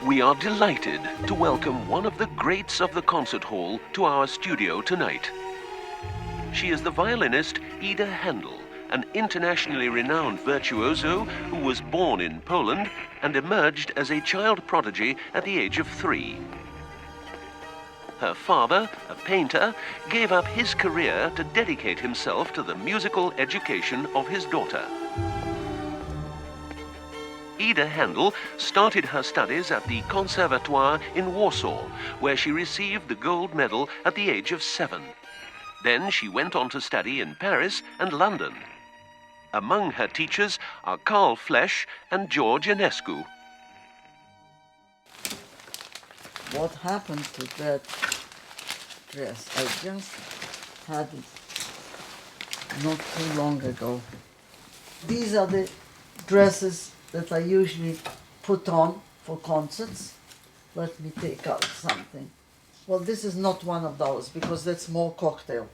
We are delighted to welcome one of the greats of the concert hall to our studio tonight. She is the violinist Ida Haendel, an internationally renowned virtuoso who was born in Poland and emerged as a child prodigy at the age of 3. Her father, a painter, gave up his career to dedicate himself to the musical education of his daughter. Ida Haendel started her studies at the Conservatoire in Warsaw, where she received the gold medal at the age of 7. Then she went on to study in Paris and London. Among her teachers are Carl Flesch and George Enescu. What happened to that dress? I just had it not too long ago. These are the dresses that I usually put on for concerts. Let me take out something. Well, this is not one of those because that's more cocktail.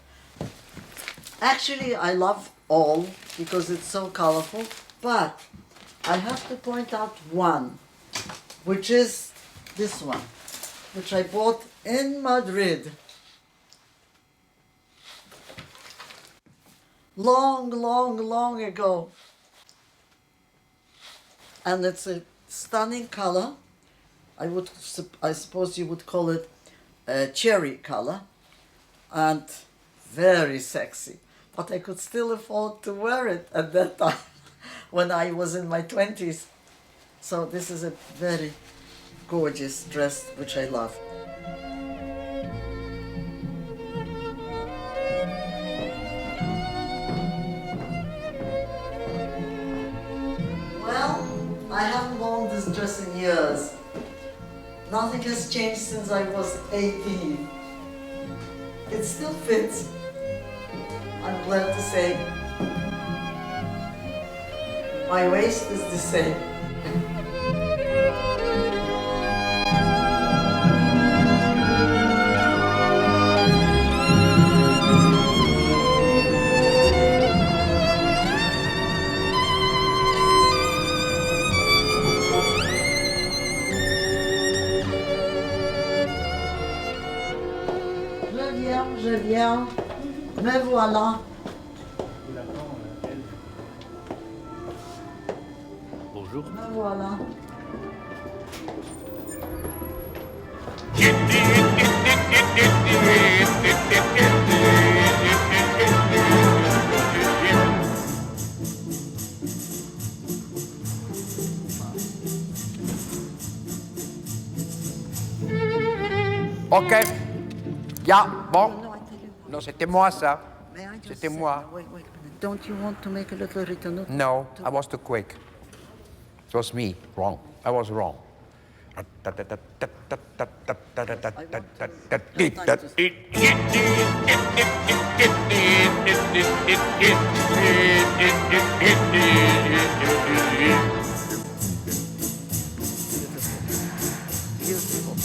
Actually, I love all because it's so colorful, but I have to point out one, which is this one, which I bought in Madrid. Long ago. And it's a stunning color. I suppose you would call it a cherry color, and very sexy. But I could still afford to wear it at that time when I was in my 20s. So this is a very gorgeous dress, which I love. Well, I haven't worn this dress in years. Nothing has changed since I was 18. It still fits, I'm glad to say. My waist is the same. Je viens, me voilà. Bonjour. Me voilà. Ok. Yeah, bon. No, c'était moi, ça. C'était moi. Wait a minute. Don't you want to make a little ritorno? No, I was too quick. It was me. Wrong. I was wrong. Beautiful.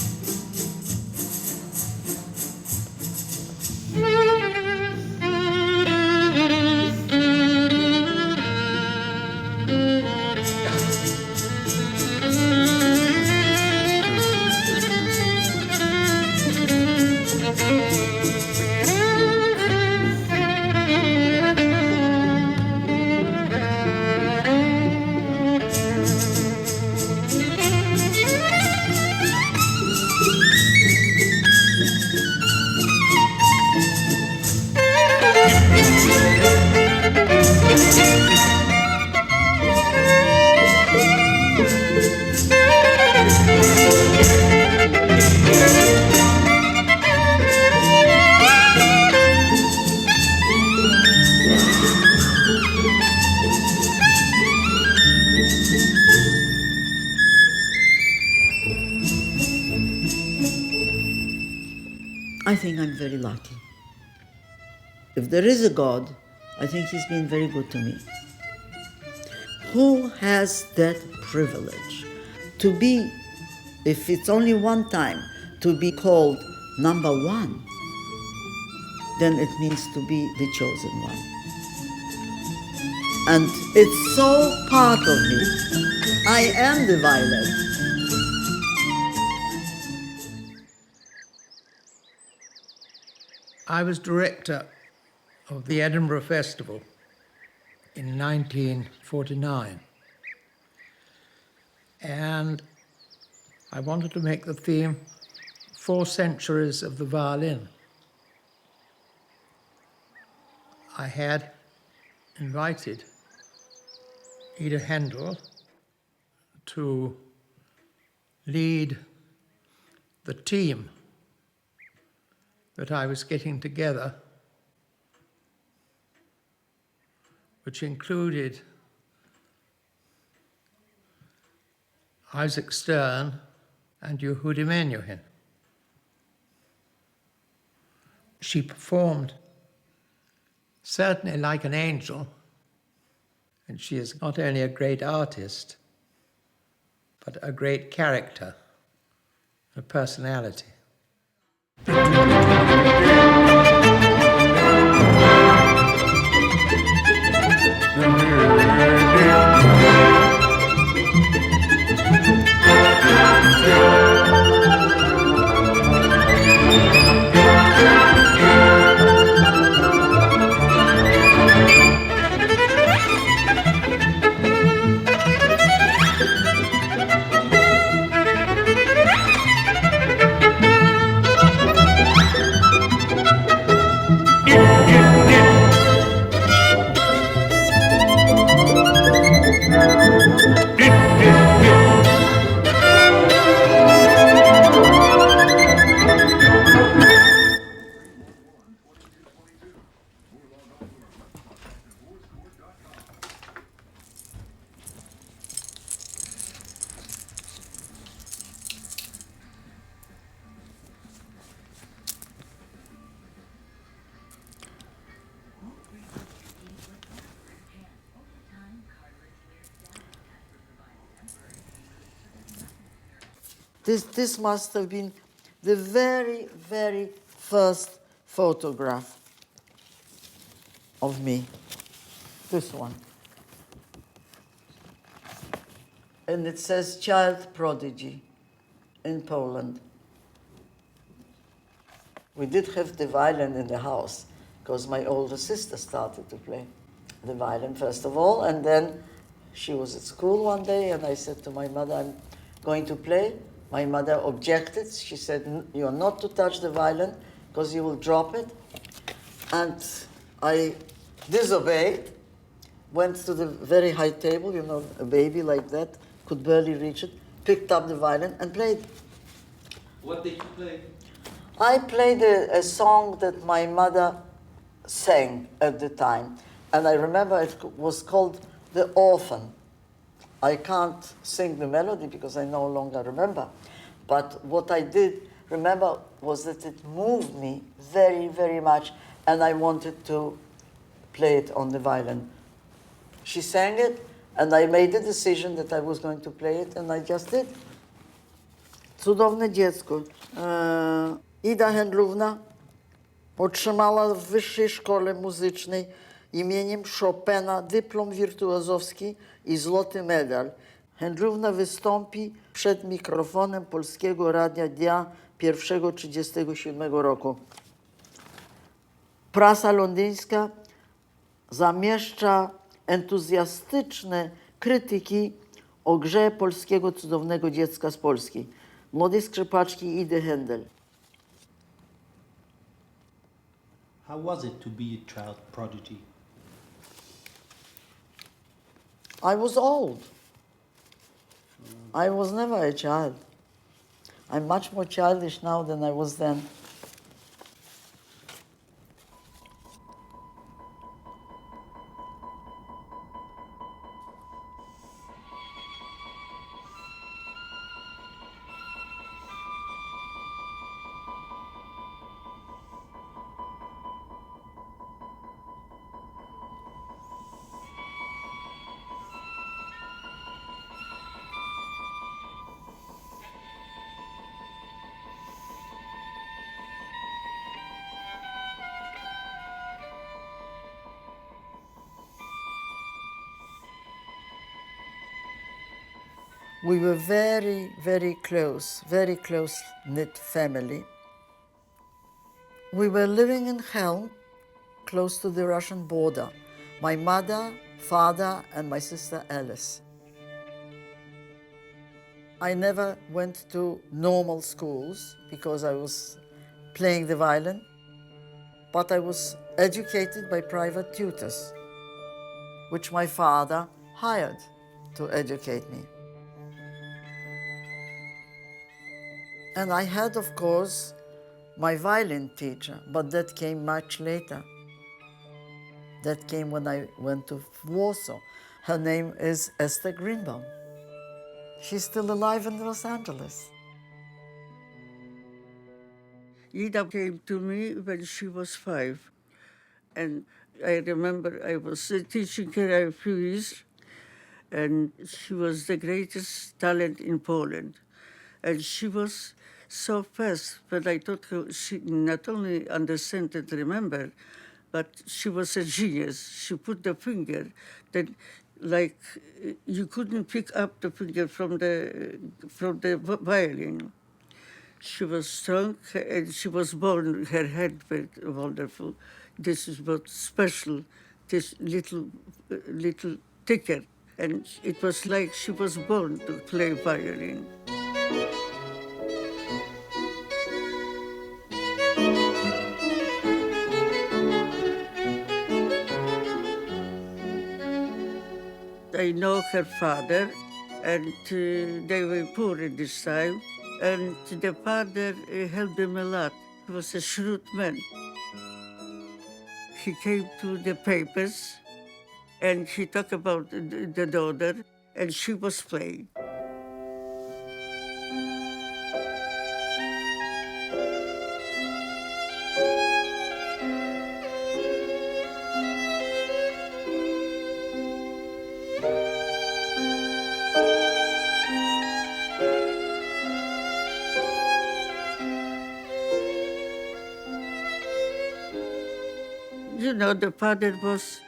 I think I'm very lucky. If there is a God, I think He's been very good to me. Who has that privilege to be, if it's only one time, to be called number one, then it means to be the chosen one. And it's so part of me. I am the violin. I was director of the Edinburgh Festival in 1949, and I wanted to make the theme 4 Centuries of the Violin. I had invited Ida Haendel to lead the team that I was getting together, which included Isaac Stern and Yehudi Menuhin. She performed certainly like an angel, and she is not only a great artist, but a great character, a personality. This must have been the very, very first photograph of me. This one. And it says child prodigy in Poland. We did have the violin in the house because my older sister started to play the violin first of all, and then she was at school one day and I said to my mother, I'm going to play. My mother objected. She said, you're not to touch the violin because you will drop it. And I disobeyed, went to the very high table, you know, a baby like that, could barely reach it, picked up the violin and played. What did you play? I played a song that my mother sang at the time. And I remember it was called The Orphan. I can't sing the melody because I no longer remember. But what I did remember was that it moved me very, very much, and I wanted to play it on the violin. She sang it, and I made the decision that I was going to play it, and I just did. Cudowne dziecko. Ida Haendelówna otrzymała w Wyższej Szkole Muzycznej imieniem Chopina dyplom wirtuozowski i złoty medal. Haendelówna wystąpi przed mikrofonem Polskiego Radia dnia 1/37 roku. Prasa londyńska zamieszcza entuzjastyczne krytyki o grze polskiego cudownego dziecka z Polski, młodej skrzypaczki Idy Haendel. How was it to be a child prodigy? I was old. I was never a child. I'm much more childish now than I was then. We were very, very close-knit family. We were living in Helm, close to the Russian border. My mother, father, and my sister Alice. I never went to normal schools because I was playing the violin, but I was educated by private tutors, which my father hired to educate me. And I had, of course, my violin teacher, but that came much later. That came when I went to Warsaw. Her name is Esther Greenbaum. She's still alive in Los Angeles. Ida came to me when she was 5. And I remember I was teaching her a few years, and she was the greatest talent in Poland. And she was so fast, but I taught her she not only understand and remember, but she was a genius. She put the finger that, like, you couldn't pick up the finger from the violin. She was strong, and she was born, her head was wonderful. This is what's special, this little thicker. And it was like she was born to play violin. I know her father, and they were poor at this time. And the father helped them a lot. He was a shrewd man. He came to the papers, and he talked about the daughter, and she was playing. You know, the father was,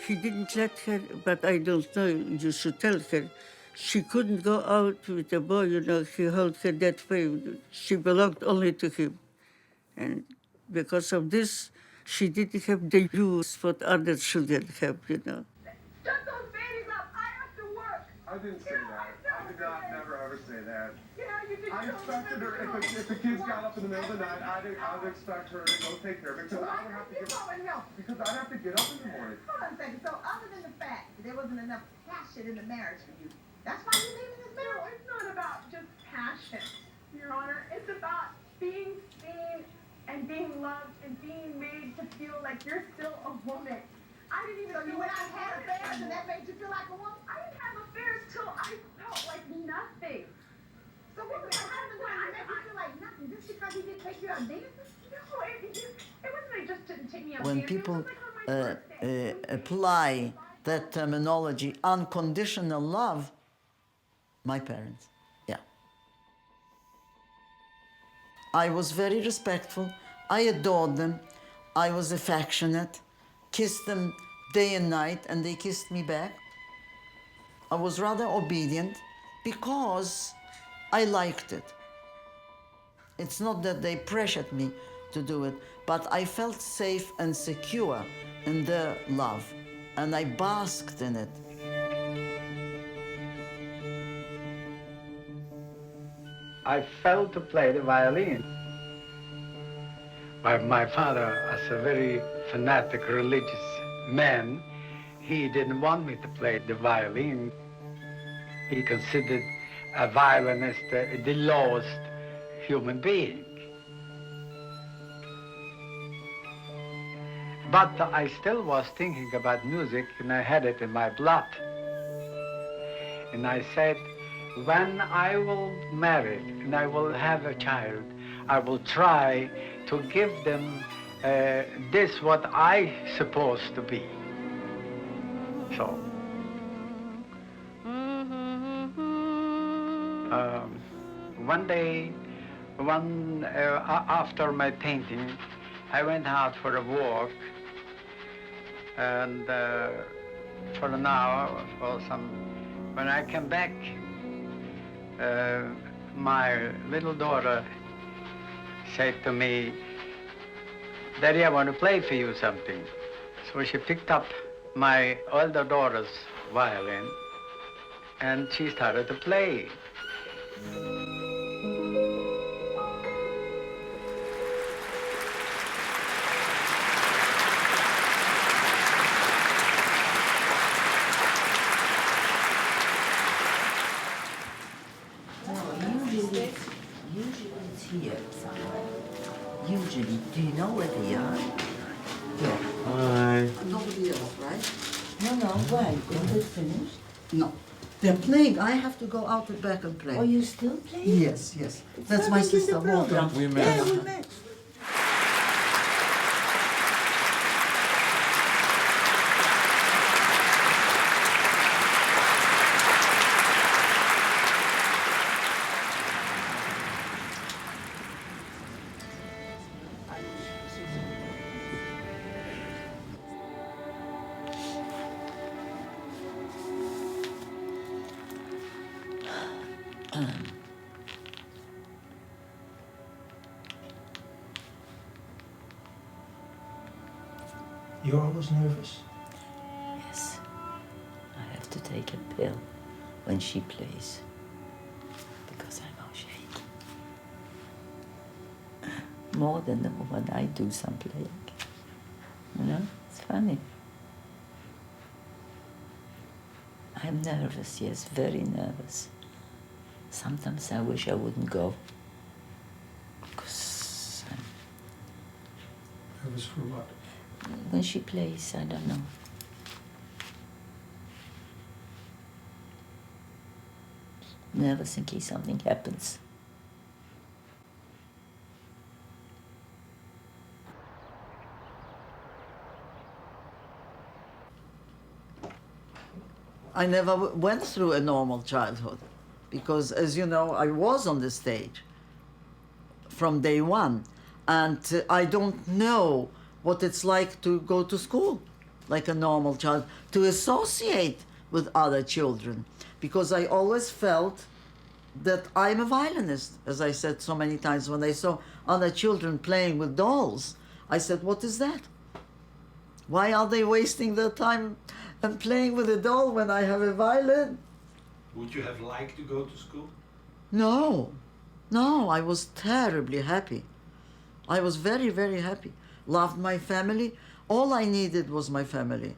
he didn't let her, but I don't know, you should tell her. She couldn't go out with the boy, you know, he held her that way. She belonged only to him. And because of this, she didn't have the use what other children have, you know. Shut those babies up. I have to work. I didn't say that. I did not never ever say that. Yeah, you did. I expected her, if the kids got up in the middle of the night, I'd expect her to go take care of it, because I would have to get, because I'd have to get up in the morning. Hold on a second. So other than the fact that there wasn't enough passion in the marriage for you, that's why you're leaving this marriage? No, it's not about just passion, Your Honor. It's about being seen and being loved and being made to feel like you're still a woman. I didn't even So you feel went like out and had affairs and that made you feel like a woman? I didn't have affairs till I felt like nothing. So what was your husband doing to make you feel like nothing? Just because he didn't take you out dancing? No, it wasn't that he just didn't take me out When dancing. It people was like on my birthday. apply that terminology, unconditional love, my parents, yeah. I was very respectful. I adored them. I was affectionate, kissed them day and night, and they kissed me back. I was rather obedient because I liked it. It's not that they pressured me to do it, but I felt safe and secure in their love, and I basked in it. I fell to play the violin. My father, as a very fanatic religious man, he didn't want me to play the violin. He considered a violinist the lowest human being. But I still was thinking about music, and I had it in my blood. And I said, when I will marry and I will have a child, I will try to give them this what I supposed to be. So, one day, after my painting, I went out for a walk, and for an hour or some. When I came back, my little daughter said to me, Daddy, I want to play for you something. So she picked up my older daughter's violin and she started to play. Usually it's here somewhere. Usually, do you know where they are? Yeah. Hi. Nobody else, right? No, why? Is it finished? No. They're playing. I have to go out the back and play. Oh, you still playing? Yes, yes. That's my sister Walter. We met. Yeah, we met. You're always nervous? Yes. I have to take a pill when she plays. Because I'm all shaky. More than when I do some playing. You know? It's funny. I'm nervous, yes, very nervous. Sometimes I wish I wouldn't go. Because Nervous for what? when she plays, I don't know. Nervous in case something happens. I never went through a normal childhood because, as you know, I was on the stage from day one. And I don't know what it's like to go to school like a normal child, to associate with other children, because I always felt that I'm a violinist. As I said so many times, when I saw other children playing with dolls, I said, what is that? Why are they wasting their time and playing with a doll when I have a violin? Would you have liked to go to school? No, I was terribly happy. I was very, very happy. Loved my family. All I needed was my family.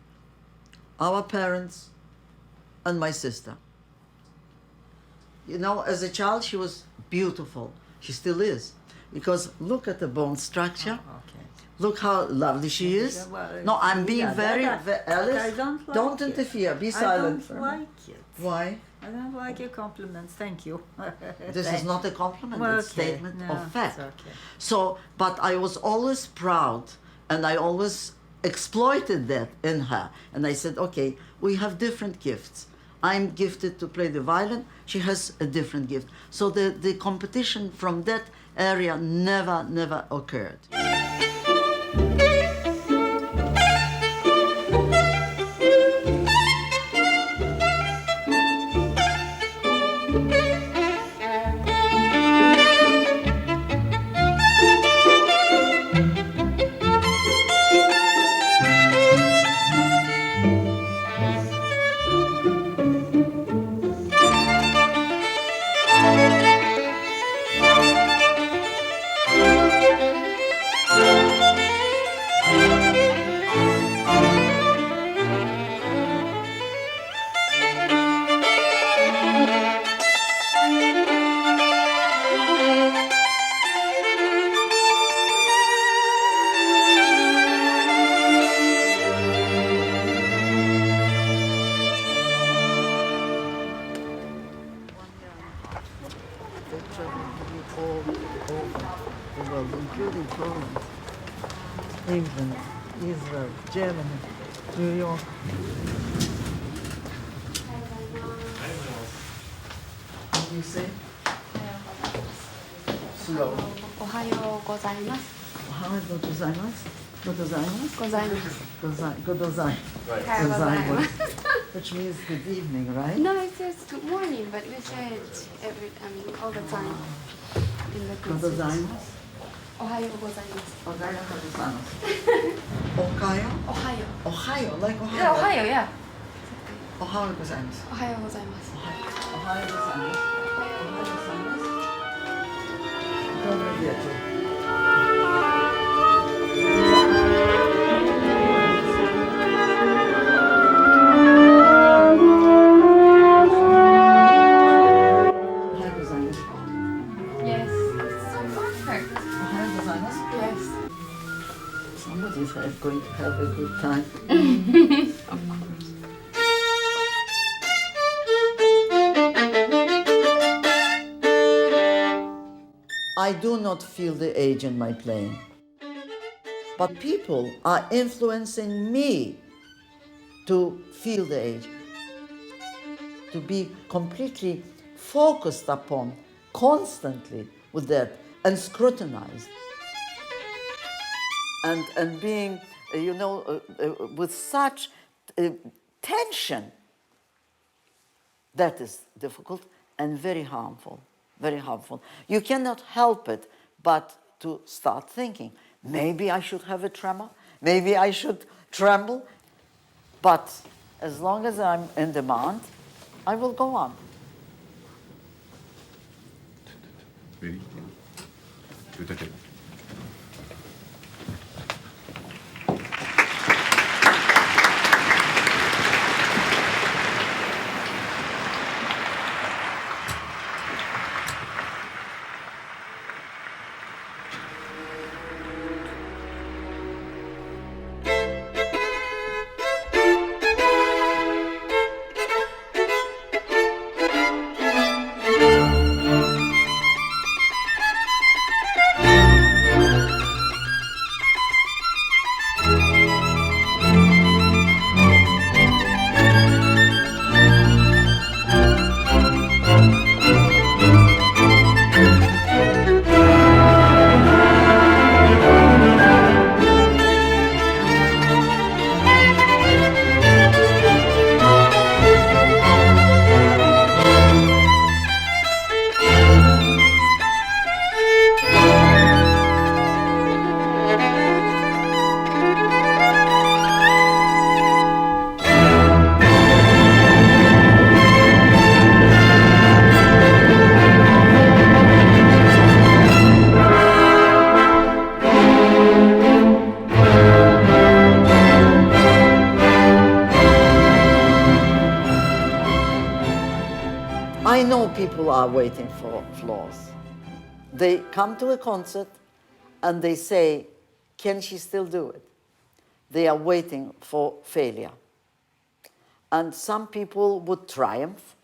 Our parents and my sister. You know, as a child, she was beautiful. She still is. Because look at the bone structure. Oh, okay. Look how lovely she is. Well, No, I'm being yeah, very, Alice, I don't like don't it. interfere. Be I silent. don't like it. Why? I don't like your compliments. Thank you. This is not a compliment, Well, it's a okay. statement No, of fact. it's okay. So, but I was always proud, and I always exploited that in her. And I said, okay, we have different gifts. I'm gifted to play the violin. She has a different gift. So the competition from that area never occurred. Including Poland, England, Israel, Germany, New York. What do you say? Slow. おはようございます。 How good gozaimasu? Good gozaimasu? ございます。 Good gozai. おはようございます。 Which means good evening, right? No, it says good morning, but we say it all the time in the Good concert. gozaimasu. おはようございます。 Ohio gozaimasu. Ohio? おはよ Ohio, like う。 Ohio. いや、おはよう、や。 Ohio gozaimasu. おはようございます。 Ohio gozaimasu. Ohio gozaimasu. Dobre wieczór. Ohio gozaimasu. Yes. It's so perfect. Ohio gozaimasu. Yes. Somebody's going to have a good time. Of course. I do not feel the age in my playing, but people are influencing me to feel the age, to be completely focused upon constantly with that and scrutinized. And being, with such tension, that is difficult and very harmful, very harmful. You cannot help it but to start thinking, maybe I should have a tremor, maybe I should tremble, but as long as I'm in demand, I will go on. I know people are waiting for flaws. They come to a concert and they say, can she still do it? They are waiting for failure. And some people would triumph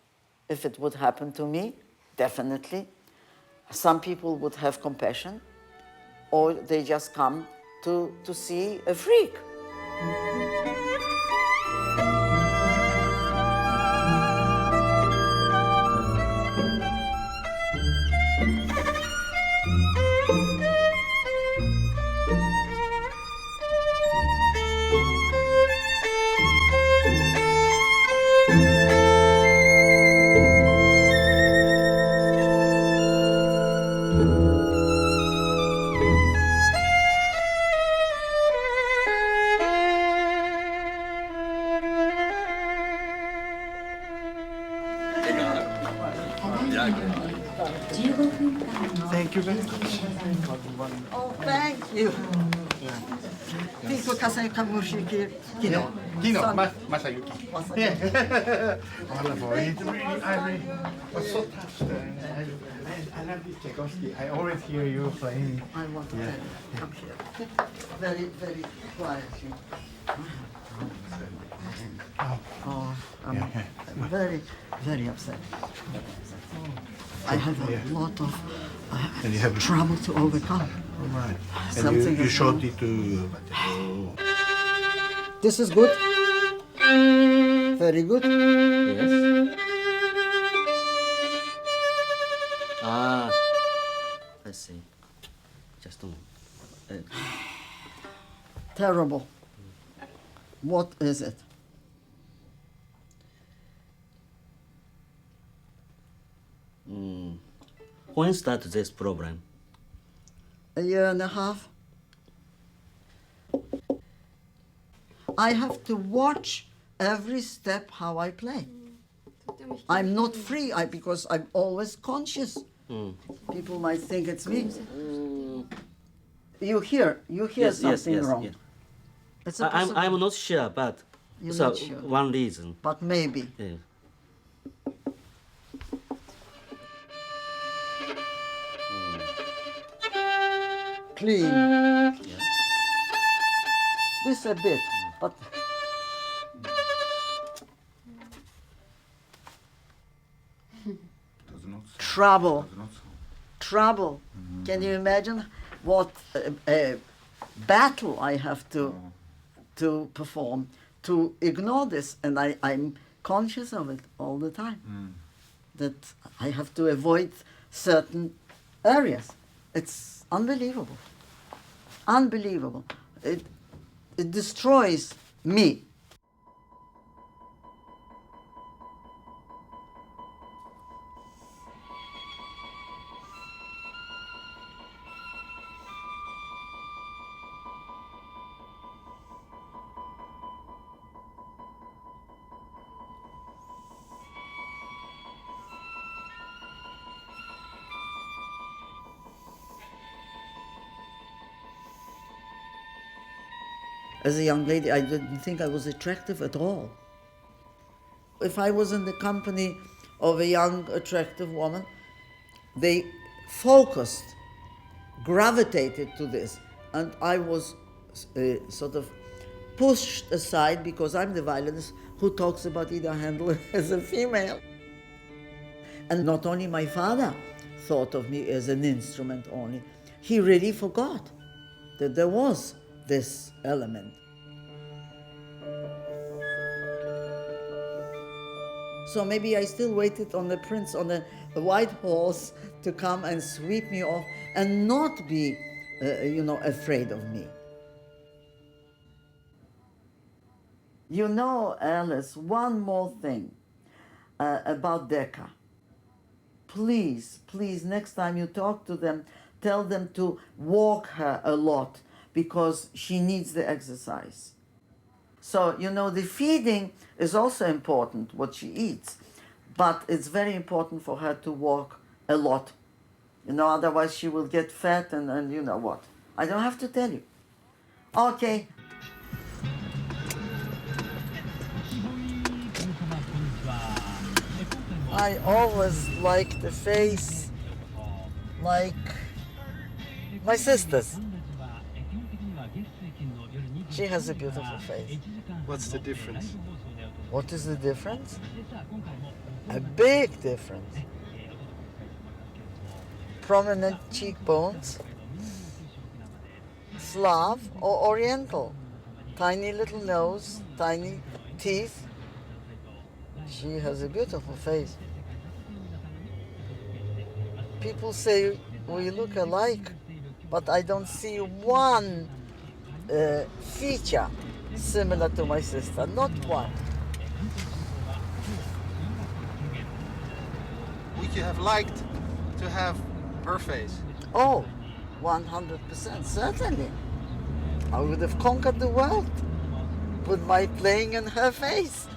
if it would happen to me, definitely. Some people would have compassion, or they just come to see a freak. Thank you very much. Oh, thank you. Fico Kasaikamushiki Kino. Kino, Son. Masayuki. Yeah. All aboard. It really, I really was so touched. I love this Tchaikovsky. I always hear you playing. I want to tell you. Come here. Very, very quietly. Oh, I'm very, very upset. I have a lot of And you have trouble to overcome. right. Something And you is showed wrong. it to. This is good. Very good. Yes. Ah, I see. Just a moment. Terrible. What is it? When start this problem? a year and a half. I have to watch every step how I play. I'm not free because I'm always conscious. People might think it's me. You hear Yes, something yes, wrong. yes. It's a I'm not sure, but You're so not sure. one reason. But maybe. Yeah. Clean. This a bit, but trouble. Trouble. Can you imagine what a battle I have to perform to ignore this? And I'm conscious of it all the time. That I have to avoid certain areas. It's unbelievable. Unbelievable. It destroys me. As a young lady, I didn't think I was attractive at all. If I was in the company of a young, attractive woman, they focused, gravitated to this, and I was sort of pushed aside because I'm the violinist who talks about Ida Haendel as a female. And not only my father thought of me as an instrument only, he really forgot that there was this element. So maybe I still waited on the prince on the white horse to come and sweep me off and not be, afraid of me. You know, Alice, one more thing about Decca. Please, next time you talk to them, tell them to walk her a lot because she needs the exercise. So, the feeding is also important, what she eats, but it's very important for her to walk a lot. Otherwise she will get fat and you know what. I don't have to tell you. Okay. I always like the face like my sister's. She has a beautiful face. What's the difference? What is the difference? A big difference. Prominent cheekbones, Slav or Oriental, tiny little nose, tiny teeth. She has a beautiful face. People say we look alike, but I don't see one feature similar to my sister, not one. Would you have liked to have her face? Oh, 100%, certainly. I would have conquered the world with my playing in her face.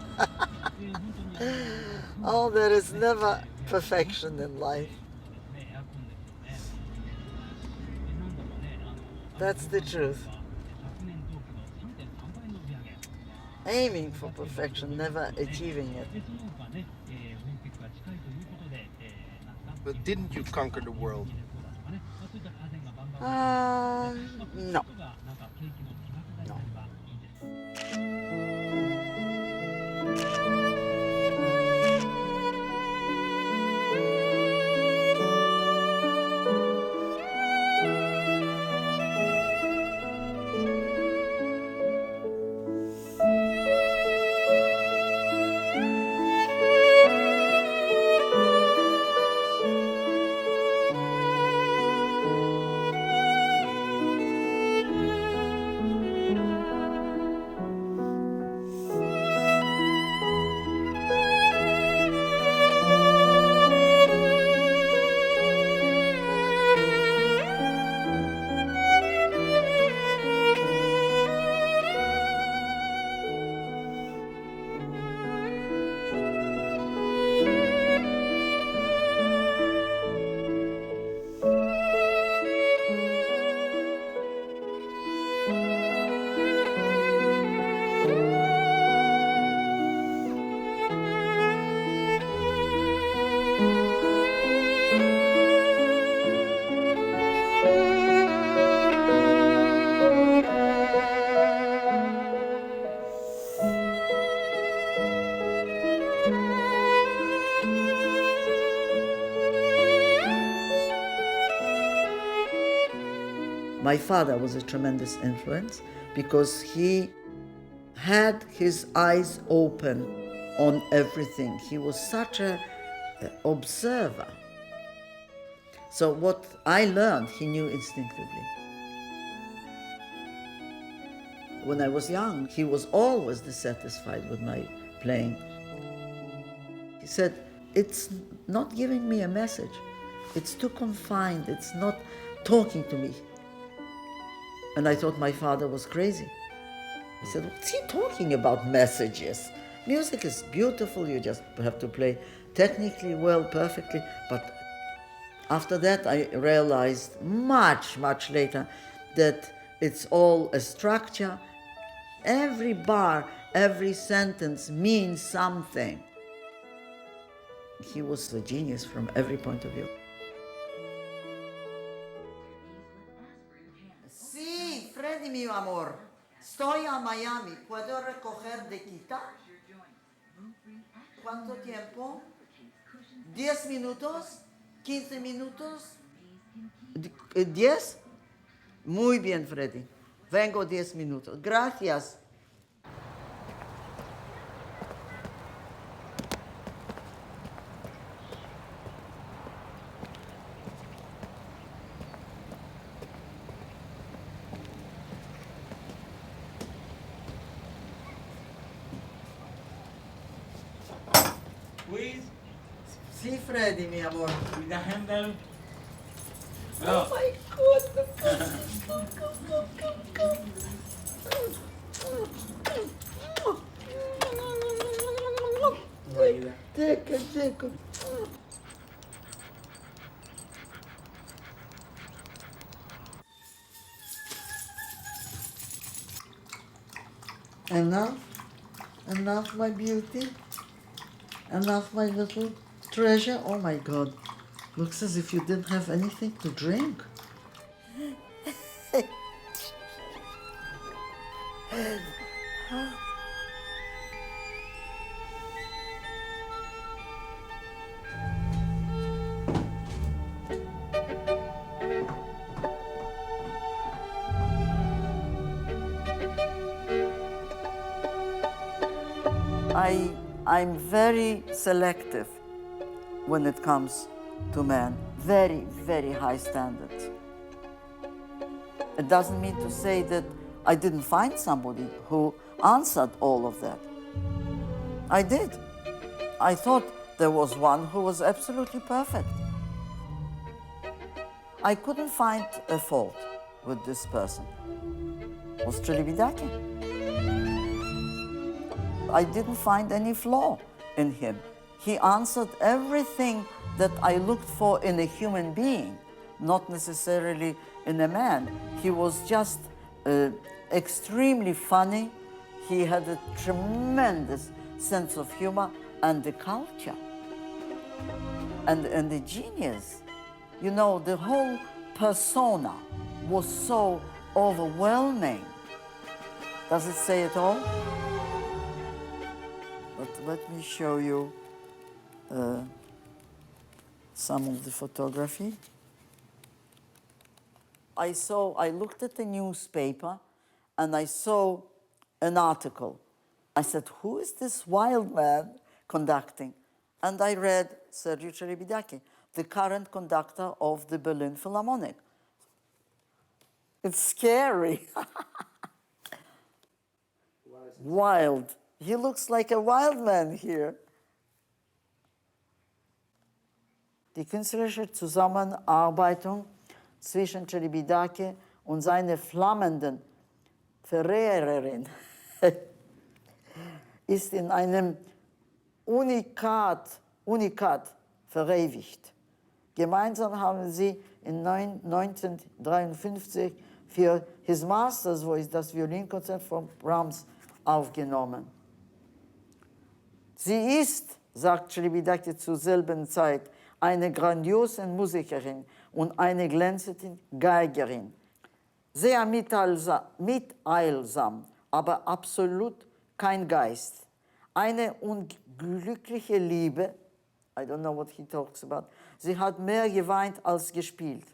Oh, there is never perfection in life. That's the truth. Aiming for perfection, never achieving it. But didn't you conquer the world? No. My father was a tremendous influence because he had his eyes open on everything. He was such a observer. So what I learned, he knew instinctively. When I was young, he was always dissatisfied with my playing. He said, it's not giving me a message. It's too confined. It's not talking to me. And I thought my father was crazy. He said, what's he talking about messages? Music is beautiful. You just have to play technically well, perfectly. But after that, I realized much, much later that it's all a structure. Every bar, every sentence means something. He was a genius from every point of view. Sí, Freddy, mi amor. Estoy a Miami. ¿Puedo recoger de quita? ¿Cuánto tiempo? ¿10 minutos? ¿15 minutos? ¿10? Muy bien, Freddy. Vengo 10 minutos. Gracias. Please, Sí, Freddy, mi amor. Ida Haendel. Oh my God. Take it. Enough, my beauty. Enough, my little treasure. Oh my God. Looks as if you didn't have anything to drink. I'm very selective when it comes to men. Very, very high standards. It doesn't mean to say that I didn't find somebody who answered all of that. I did. I thought there was one who was absolutely perfect. I couldn't find a fault with this person. It was Celibidache. I didn't find any flaw in him. He answered everything that I looked for in a human being, not necessarily in a man. He was just extremely funny. He had a tremendous sense of humor and the culture and the genius. You know, the whole persona was so overwhelming. Does it say it all? But let me show you some of the photography. I looked at the newspaper and I saw an article. I said, who is this wild man conducting? And I read Sergiu Celibidache, the current conductor of the Berlin Philharmonic. It's scary. Wild. He looks like a wild man here. Die künstlerische Zusammenarbeit zwischen Celibidache und seiner flammenden Verehrerin ist in einem Unikat verewigt. Gemeinsam haben sie in 1953 für His Master's Voice das Violinkonzert von Brahms aufgenommen. Sie ist, sagt Celibidache zur selben Zeit, eine grandiose Musikerin und eine glänzende Geigerin. Sehr mitteilsam, aber absolut kein Geist. Eine unglückliche Liebe, I don't know what he talks about, sie hat mehr geweint als gespielt.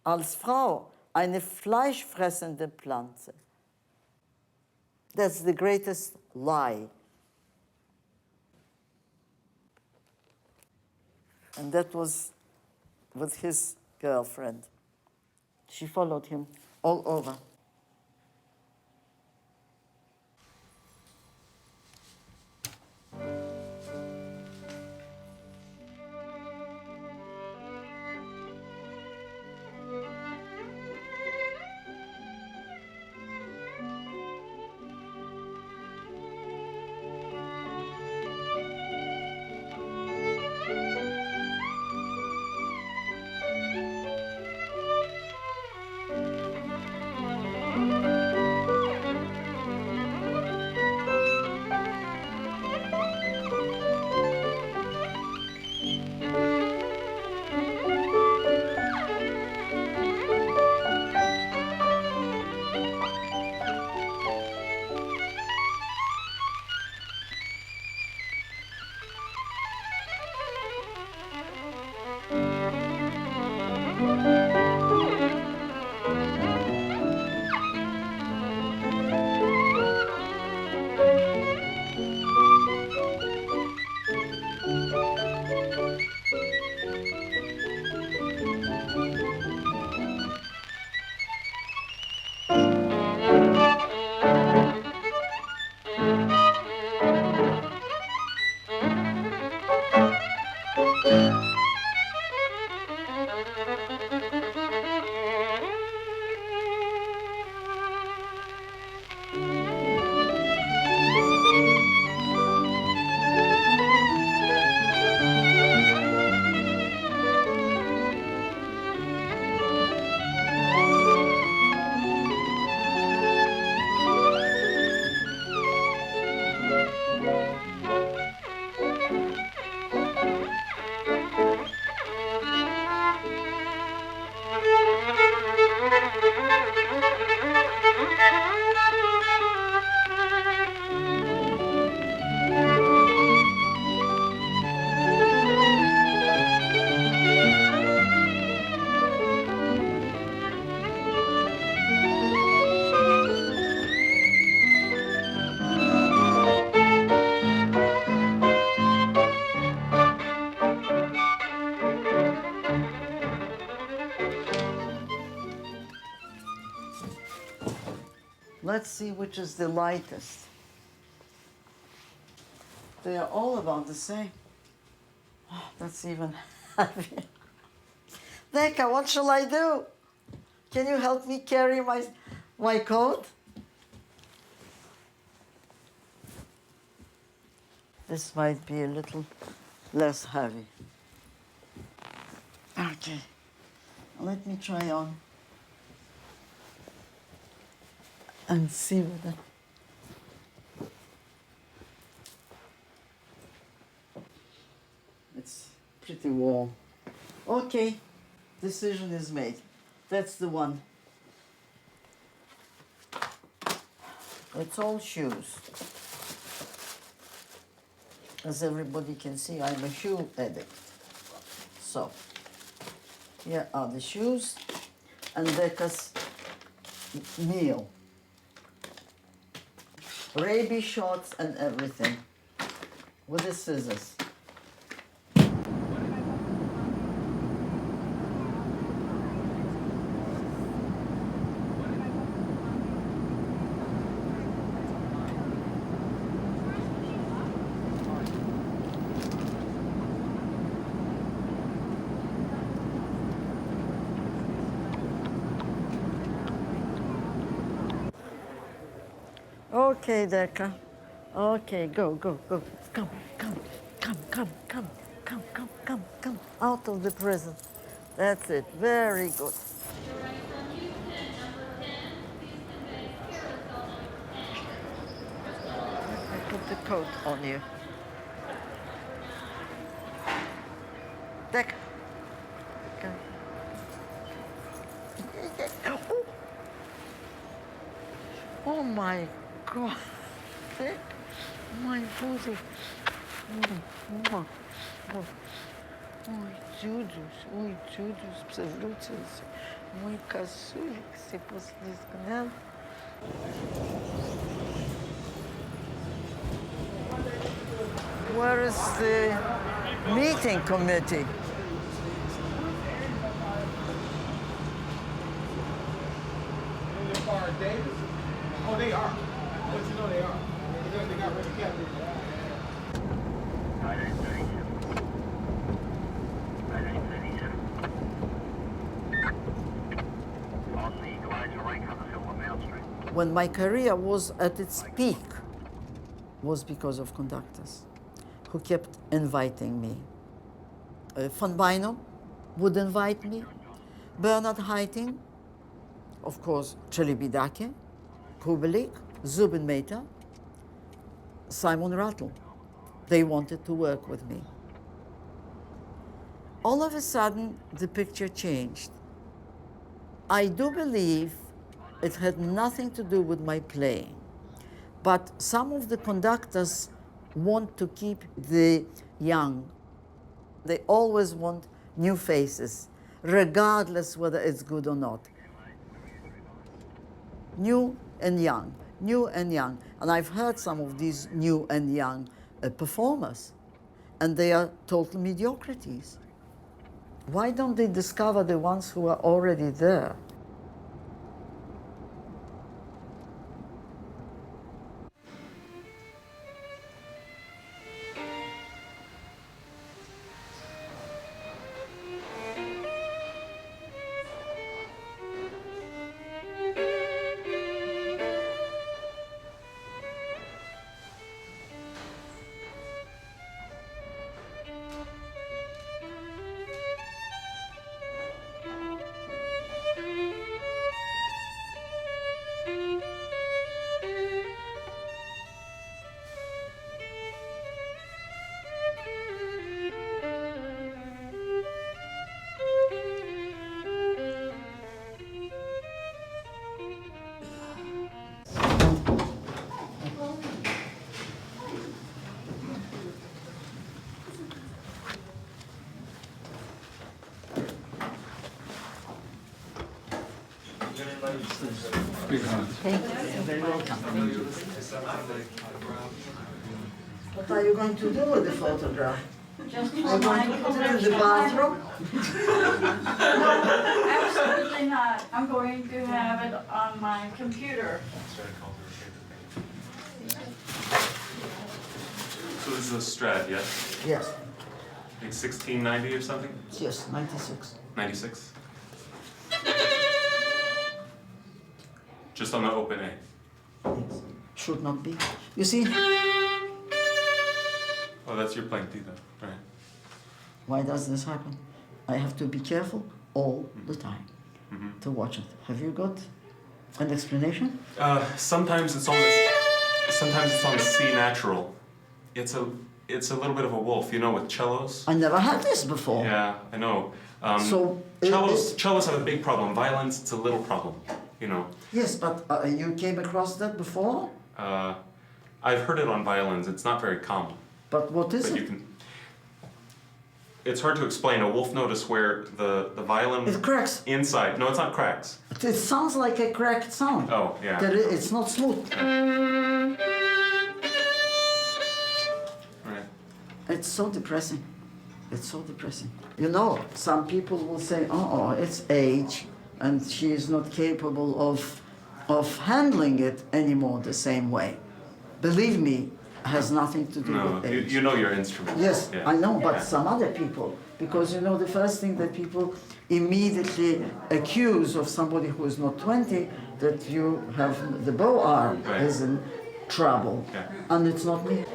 als Frau eine fleischfressende Pflanze. That's the greatest lie. And that was with his girlfriend. She followed him all over. Let's see which is the lightest. They are all about the same. Oh, that's even heavier. Becca, what shall I do? Can you help me carry my coat? This might be a little less heavy. Okay, let me try on and see whether. It's pretty warm. Okay, decision is made. That's the one. It's all shoes. As everybody can see, I'm a shoe addict. So, here are the shoes and Becca's meal. Raby shorts and everything with the scissors. Okay, Decca. Okay, go, go, go. Come, come, come, come, come, come, come, come, come. Out of the prison. That's it. Very good. I put the coat on you. Decca. Come. Oh my God. My booty. Ui, Judas, przewrócić. Mój kasulik się poślizgnął. Where is the meeting committee? Oh, they are. But you know they are. They got rid of Kevin. When my career was at its peak, was because of conductors who kept inviting me. Van Beinum would invite me, Bernard Haitink, of course, Celibidache, Kubelik, Zubin Mehta, Simon Rattle. They wanted to work with me. All of a sudden, the picture changed. I do believe it had nothing to do with my playing, but some of the conductors want to keep the young. They always want new faces, regardless whether it's good or not. New and young, new and young. And I've heard some of these new and young performers, and they are total mediocrities. Why don't they discover the ones who are already there? Thank you. You're very welcome. Thank you. What are you going to do with the photograph? Just Are you going to put it in the bathroom? No, absolutely not. I'm going to have it on my computer. So this is a Strad, yes? Yes. I think 1690 or something? Yes, 96. 96? Just on the open A. Yes. Should not be. You see? Oh, that's your playing D though, right? Why does this happen? I have to be careful all the time Mm-hmm. to watch it. Have you got an explanation? Sometimes it's on the C natural. It's a little bit of a wolf, you know, with cellos. I never had this before. Yeah, I know. So cellos have a big problem. Violins, it's a little problem, you know. Yes, but you came across that before? I've heard it on violins. It's not very common. But what is But it? It's hard to explain. A wolf note is where the violin... It cracks. Inside. No, it's not cracks. It sounds like a cracked sound. Oh, yeah. It's not smooth. Right. It's so depressing. It's so depressing. You know, some people will say, oh, it's age, and she is not capable of handling it anymore the same way. Believe me, it has nothing to do No, with age. you know your instrument. Yes, Yeah. I know, but Yeah. some other people, because you know the first thing that people immediately accuse of somebody who is not 20, that you have the bow arm Right. is in trouble, Yeah. and it's not me.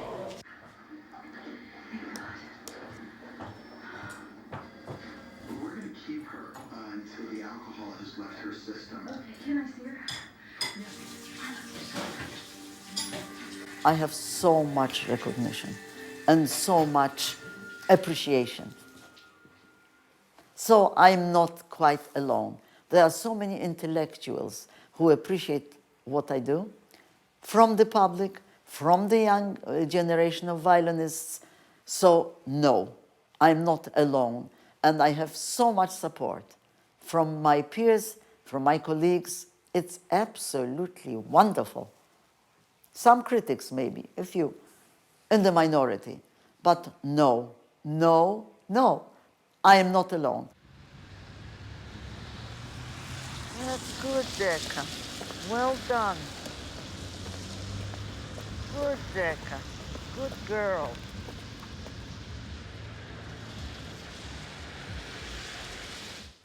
We're going to keep her until the alcohol has left her system. Can I see her? I have so much recognition and so much appreciation. So I'm not quite alone. There are so many intellectuals who appreciate what I do, from the public, from the young generation of violinists. So no, I'm not alone, and I have so much support from my peers, from my colleagues. It's absolutely wonderful. Some critics maybe, a few, in the minority, but no, no, no, I am not alone. That's good, Decca. Well done. Good, Decca. Good girl.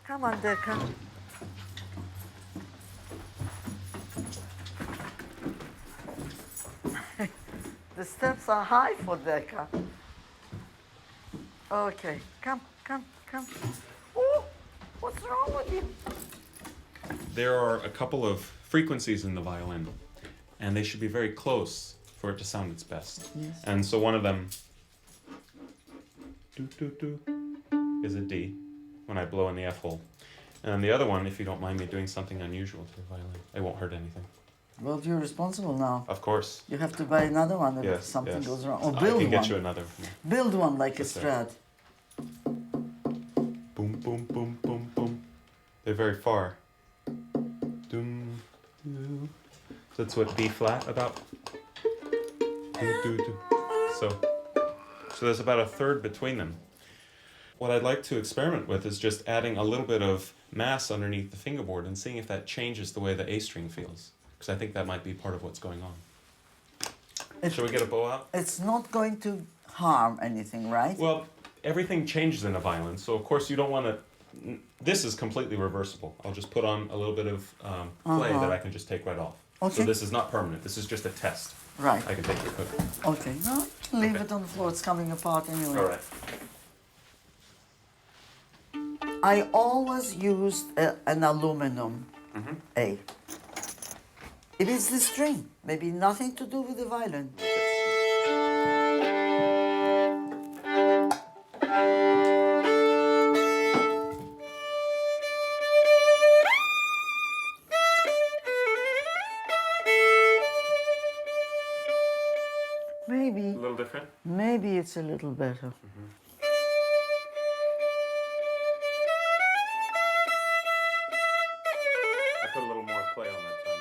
Come on, Decca. The steps are high for Decca. Okay, come, come, come. Oh, what's wrong with you? There are a couple of frequencies in the violin, and they should be very close for it to sound its best. Yes. And so one of them is a D when I blow in the F hole. And the other one, if you don't mind me doing something unusual to the violin, it won't hurt anything. Well, you're responsible now. Of course. You have to buy another one if Yes, something yes. goes wrong. Or I build can one. get you another. Build one like a That's right. Strad. Boom, boom, boom, boom, boom. They're very far. Doom, doo. So that's what B flat about. Doo, doo, doo. So there's about a third between them. What I'd like to experiment with is just adding a little bit of mass underneath the fingerboard and seeing if that changes the way the A string feels. Because I think that might be part of what's going on. Shall we get a bow out? It's not going to harm anything, right? Well, everything changes in a violin, so of course you don't want to... This is completely reversible. I'll just put on a little bit of clay that I can just take right off. Okay. So this is not permanent. This is just a test. Right. I can take your coat. Okay, no, leave it on the floor. It's coming apart anyway. All right. I always used an aluminum A. It is the string, maybe nothing to do with the violin. Maybe. A little different? Maybe it's a little better. I put a little more clay on that time.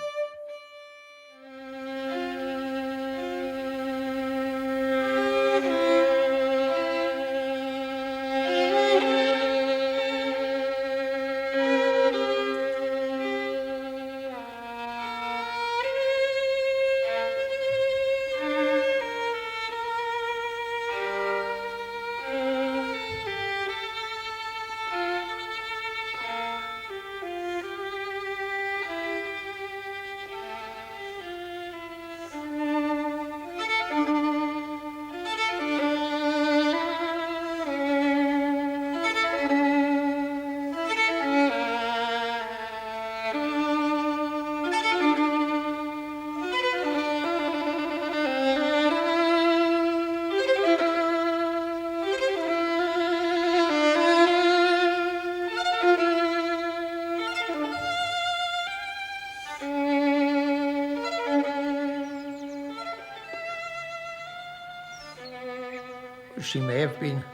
She may have been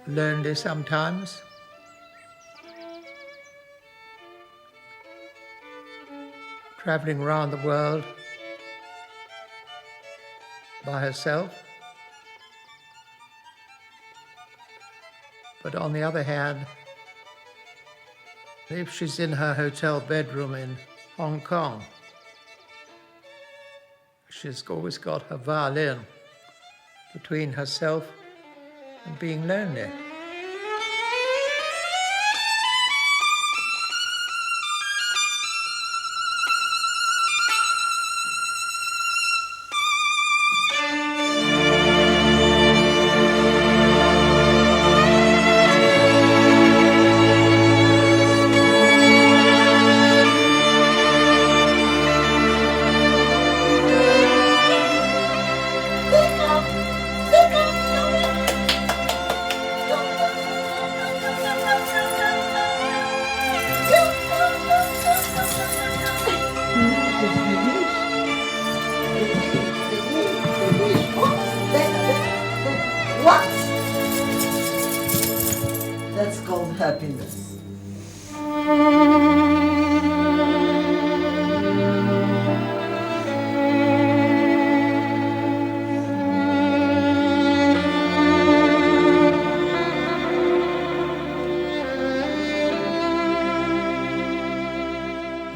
lonely sometimes. Traveling around the world by herself. But on the other hand, if she's in her hotel bedroom in Hong Kong, she's always got her violin between herself and being lonely. Don't happiness.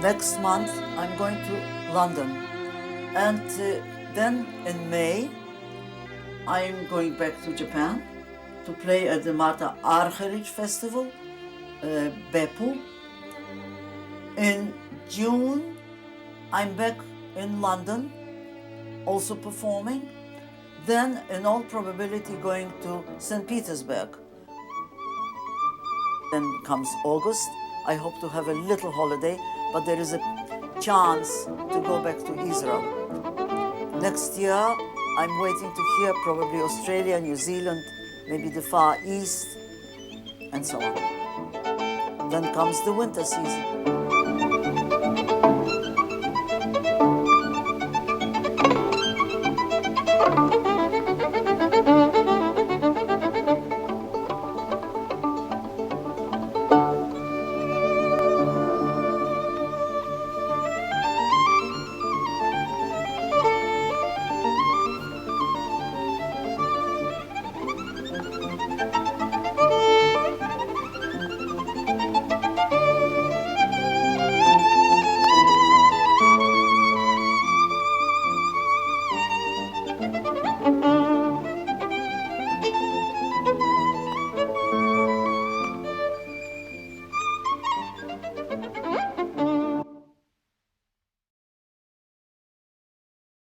Next month, I'm going to London. And then in May, I'm going back to Japan to play at the Marta Argerich Festival, Beppu. In June, I'm back in London, also performing. Then, in all probability, going to St. Petersburg. Then comes August. I hope to have a little holiday, but there is a chance to go back to Israel. Next year, I'm waiting to hear probably Australia, New Zealand, maybe the Far East, and so on. Then comes the winter season.